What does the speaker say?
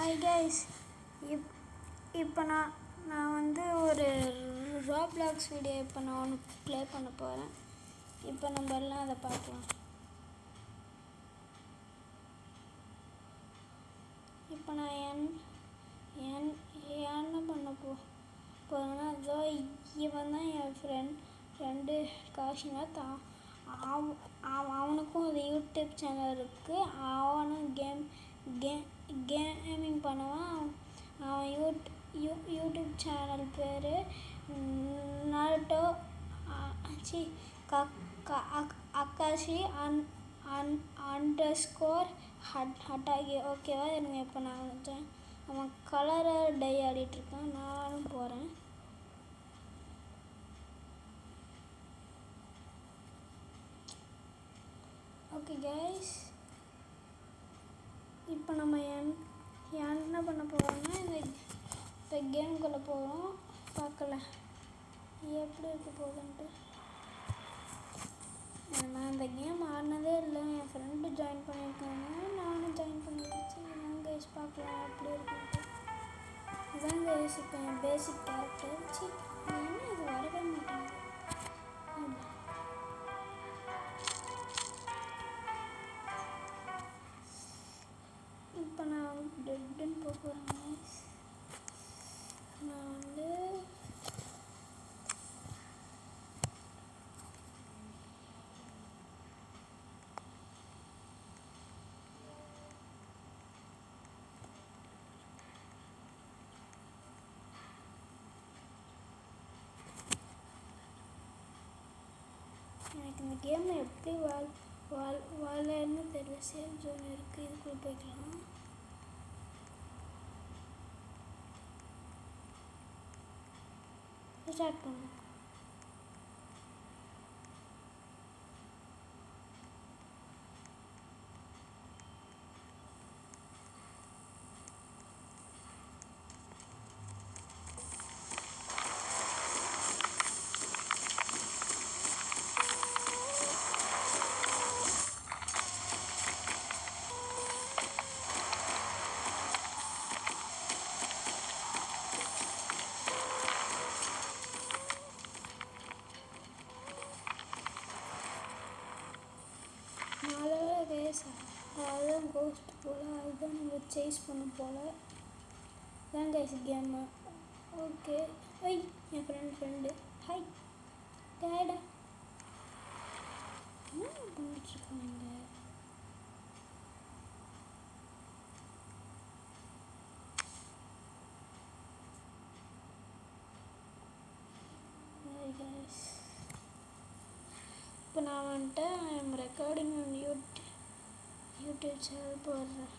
Hi guys, இப்போ நான் வந்து ஒரு ரோப்ளாக்ஸ் வீடியோ இப்போ நான் ஒன்று ப்ளே பண்ண போகிறேன். இப்போ நம்ம எல்லாம் அதை பார்க்கலாம். இப்போ நான் என்ன பண்ண போகிறேன்னா, அதோ இவன் தான் என் ஃப்ரெண்டு காஷிநாத். அவனுக்கும் ஒரு யூடியூப் சேனல் இருக்குது. அவனும் கேமிங் பண்ணுவான். அவன் யூடியூப் சேனல் பேர் நாருட்டோ அக்காஷி _ஹட்டாகி. ஓகேவா? இருங்க, இப்போ நான் வச்சேன். அவன் கலராக டை ஆடிட்டுருக்கான். நானும் போகிறேன். ஓகே கைஸ், இப்போ நம்ம என்ன பண்ண போகிறோம்னா, இப்போ கேமுக்குள்ளே போகிறோம். பார்க்கல எப்படி இருக்க போகுதுன்ட்டு. நான் இந்த கேம் ஆடினதே இல்லை. என் ஃப்ரெண்டு ஜாயின் பண்ணியிருக்காங்க, நானும் ஜாயின் பண்ணிடுச்சு. இதான் கைஸ், பார்க்கலாம் எப்படி இருக்குன்ட்டு. இதான் கைஸ் இப்போ என் பேசிக் கேரக்டர். என்ன இது வரவே மாட்டேங்குது. இப்போ நான் டெட்டுன்னு போகிறேன். நான் வந்து எனக்கு இந்த கேமில் எப்படி வாழன்னு தெரியல. சேஃப் ஜோன் இருக்குது, இதுக்குள்ளே போய்க்கலாம். ஸ்டார்ட் பண்ணலாம். அதுதான் கோஸ்ட் போல், அதுதான் நம்ம சேஸ் பண்ண போல். தான் கைஸ் கேமு. ஓகே, ஹை என் ஃப்ரெண்டு ஹாய் டேடா. என்ன பண்ணிட்டுருக்காங்க? ஹாய் கைஸ், இப்போ நான் வந்துட்டு I am recording on YouTube channel போடுறேன்.